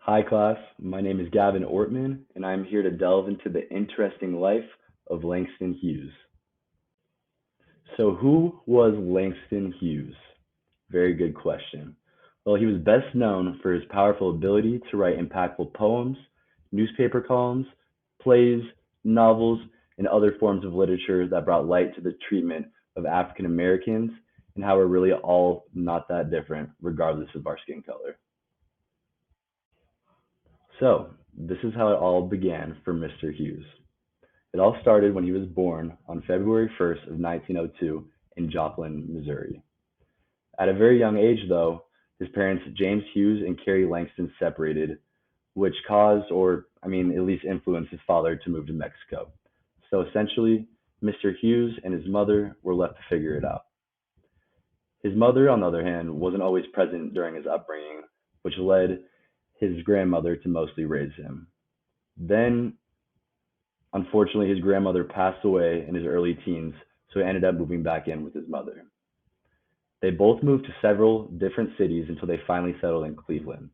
Hi, class. My name is Gavin Ortman, and I'm here to delve into the interesting life of Langston Hughes. So, who was Langston Hughes? Very good question. Well, he was best known for his powerful ability to write impactful poems, newspaper columns, plays, novels, and other forms of literature that brought light to the treatment of African Americans and how we're really all not that different, regardless of our skin color. So, this is how it all began for Mr. Hughes. It all started when he was born on February 1st of 1902 in Joplin, Missouri. At a very young age, though, his parents James Hughes and Carrie Langston separated, which caused, or at least influenced his father to move to Mexico. So essentially, Mr. Hughes and his mother were left to figure it out. His mother, on the other hand, wasn't always present during his upbringing, which led his grandmother to mostly raise him. Then, unfortunately, his grandmother passed away in his early teens, so he ended up moving back in with his mother. They both moved to several different cities until they finally settled in Cleveland.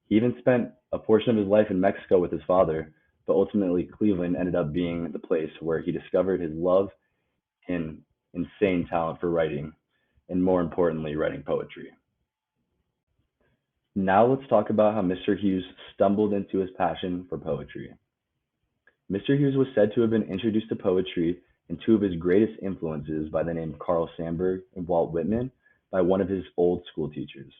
He even spent a portion of his life in Mexico with his father, but ultimately Cleveland ended up being the place where he discovered his love and insane talent for writing, and more importantly, writing poetry. Now let's talk about how Mr. Hughes stumbled into his passion for poetry. Mr. Hughes was said to have been introduced to poetry and two of his greatest influences by the name Carl Sandburg and Walt Whitman by one of his old school teachers.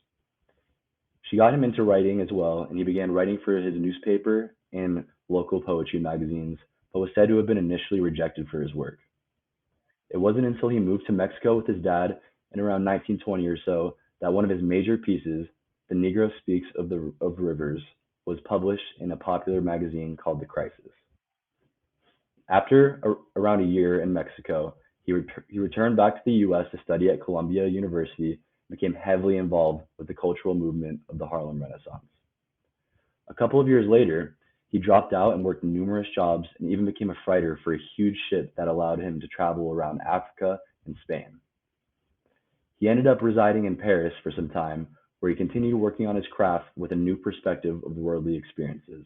She got him into writing as well, and he began writing for his newspaper and local poetry magazines, but was said to have been initially rejected for his work. It wasn't until he moved to Mexico with his dad in around 1920 or so that one of his major pieces, The Negro Speaks of Rivers, was published in a popular magazine called The Crisis. After around a year in Mexico, he returned back to the U.S. to study at Columbia University and became heavily involved with the cultural movement of the Harlem Renaissance. A couple of years later, he dropped out and worked numerous jobs and even became a freighter for a huge ship that allowed him to travel around Africa and Spain. He ended up residing in Paris for some time, where he continued working on his craft with a new perspective of worldly experiences,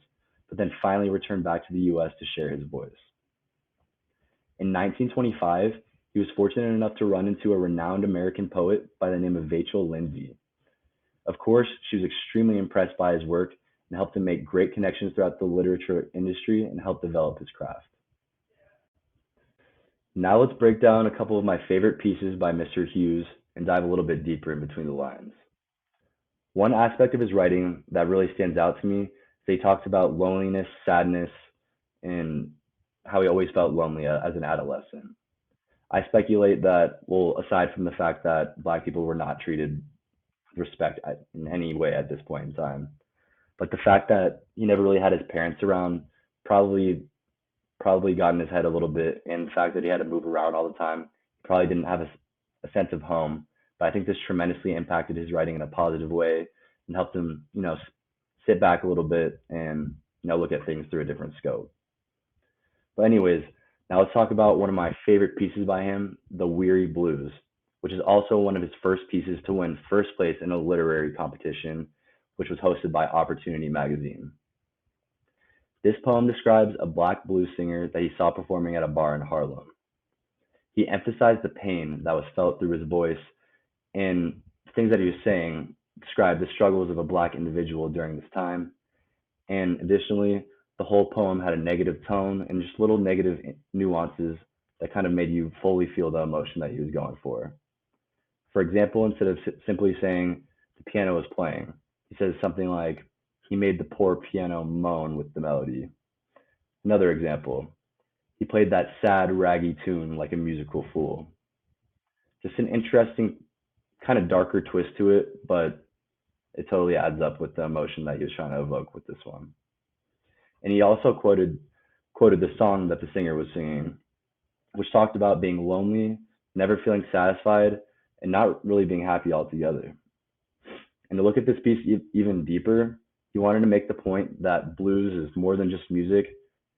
but then finally returned back to the U.S. to share his voice. In 1925, he was fortunate enough to run into a renowned American poet by the name of Vachel Lindsay. Of course, she was extremely impressed by his work and helped him make great connections throughout the literature industry and help develop his craft. Now let's break down a couple of my favorite pieces by Mr. Hughes and dive a little bit deeper in between the lines. One aspect of his writing that really stands out to me is that he talks about loneliness, sadness, and how he always felt lonely as an adolescent. I speculate that, well, aside from the fact that Black people were not treated with respect in any way at this point in time, but the fact that he never really had his parents around probably probably got in his head a little bit, and the fact that he had to move around all the time, he probably didn't have a sense of home. But I think this tremendously impacted his writing in a positive way and helped him, sit back a little bit and look at things through a different scope. But anyways, now let's talk about one of my favorite pieces by him, The Weary Blues, which is also one of his first pieces to win first place in a literary competition, which was hosted by Opportunity magazine. This poem describes a black blues singer that he saw performing at a bar in Harlem. He emphasized the pain that was felt through his voice, and things that he was saying described the struggles of a black individual during this time. And additionally, the whole poem had a negative tone and just little negative nuances that kind of made you fully feel the emotion that he was going for. For example, instead of simply saying the piano was playing, he says something like, he made the poor piano moan with the melody. Another example, he played that sad, raggy tune like a musical fool. Just an interesting, kind of darker twist to it, but it totally adds up with the emotion that he was trying to evoke with this one. And he also quoted the song that the singer was singing, which talked about being lonely, never feeling satisfied, and not really being happy altogether. And to look at this piece even deeper, he wanted to make the point that blues is more than just music,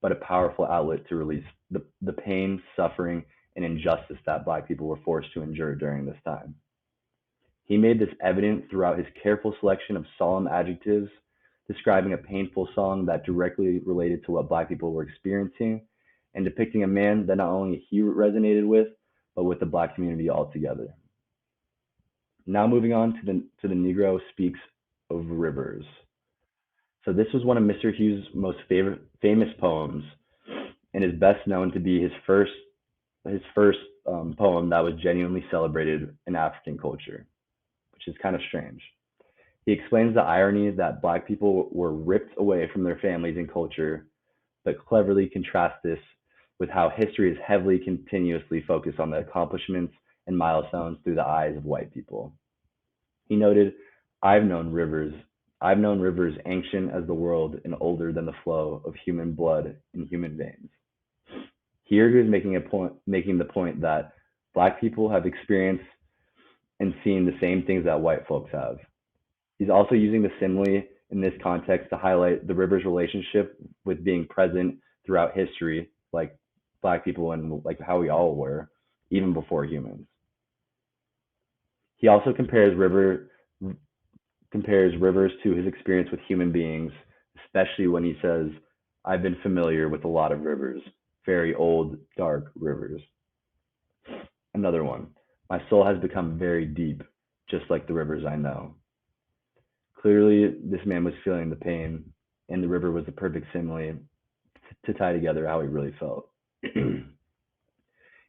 but a powerful outlet to release the pain, suffering, and injustice that Black people were forced to endure during this time. He made this evident throughout his careful selection of solemn adjectives describing a painful song that directly related to what Black people were experiencing, and depicting a man that not only he resonated with, but with the Black community altogether. Now moving on to the Negro Speaks of Rivers. So this was one of Mr. Hughes' most famous poems, and is best known to be his first poem that was genuinely celebrated in African culture, which is kind of strange. He explains the irony that Black people were ripped away from their families and culture, but cleverly contrasts this with how history is heavily continuously focused on the accomplishments and milestones through the eyes of white people. He noted, I've known rivers. I've known rivers ancient as the world and older than the flow of human blood in human veins. Here he was making the point that Black people have experienced and seen the same things that white folks have. He's also using the simile in this context to highlight the river's relationship with being present throughout history, like Black people and like how we all were, even before humans. He also compares rivers to his experience with human beings, especially when he says, I've been familiar with a lot of rivers, very old, dark rivers. Another one, my soul has become very deep, just like the rivers I know. Clearly, this man was feeling the pain, and the river was the perfect simile to tie together how he really felt.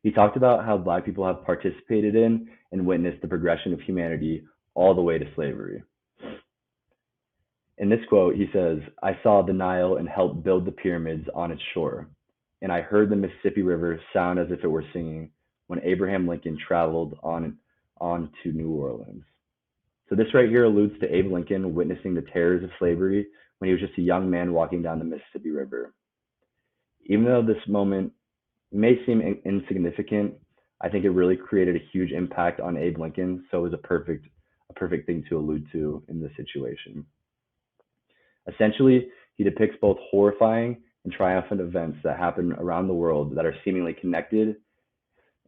He talked about how Black people have participated in and witnessed the progression of humanity all the way to slavery. In this quote, he says, I saw the Nile and helped build the pyramids on its shore, and I heard the Mississippi River sound as if it were singing when Abraham Lincoln traveled on to New Orleans. So this right here alludes to Abe Lincoln witnessing the terrors of slavery when he was just a young man walking down the Mississippi River. Even though this moment may seem insignificant, I think it really created a huge impact on Abe Lincoln, so it was a perfect thing to allude to in this situation. Essentially, he depicts both horrifying and triumphant events that happen around the world that are seemingly connected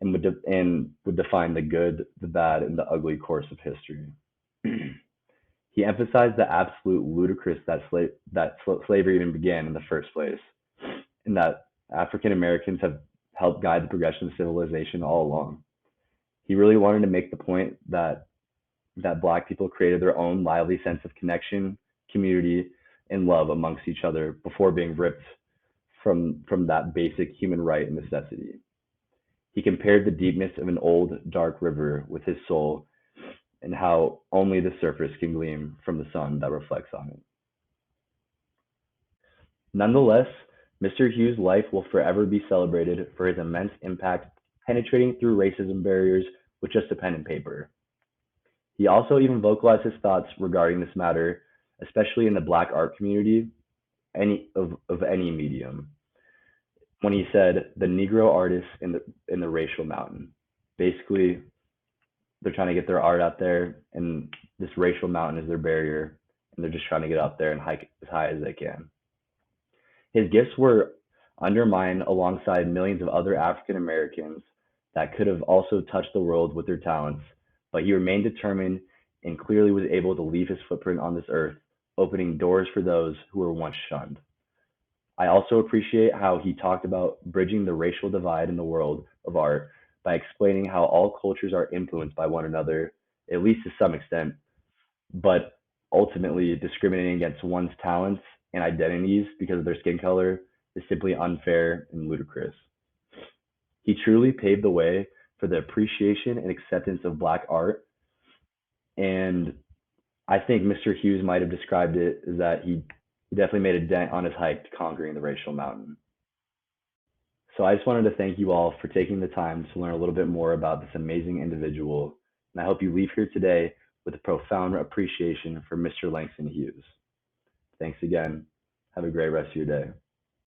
and would define the good, the bad, and the ugly course of history. He emphasized the absolute ludicrous that slavery even began in the first place, and that African Americans have helped guide the progression of civilization all along. He really wanted to make the point that Black people created their own lively sense of connection, community, and love amongst each other before being ripped from that basic human right and necessity. He compared the deepness of an old, dark river with his soul and how only the surface can gleam from the sun that reflects on it. Nonetheless, Mr. Hughes' life will forever be celebrated for his immense impact penetrating through racism barriers with just a pen and paper. He also even vocalized his thoughts regarding this matter, especially in the Black art community, of any medium, when he said the Negro artists in the racial mountain. Basically, they're trying to get their art out there, and this racial mountain is their barrier, and they're just trying to get out there and hike as high as they can. His gifts were undermined alongside millions of other African Americans that could have also touched the world with their talents, but he remained determined and clearly was able to leave his footprint on this earth, opening doors for those who were once shunned. I also appreciate how he talked about bridging the racial divide in the world of art by explaining how all cultures are influenced by one another, at least to some extent, but ultimately discriminating against one's talents and identities because of their skin color is simply unfair and ludicrous. He truly paved the way for the appreciation and acceptance of Black art, and I think Mr. Hughes might have described it as that he definitely made a dent on his hike to conquering the racial mountain. So I just wanted to thank you all for taking the time to learn a little bit more about this amazing individual, and I hope you leave here today with a profound appreciation for Mr. Langston Hughes. Thanks again. Have a great rest of your day.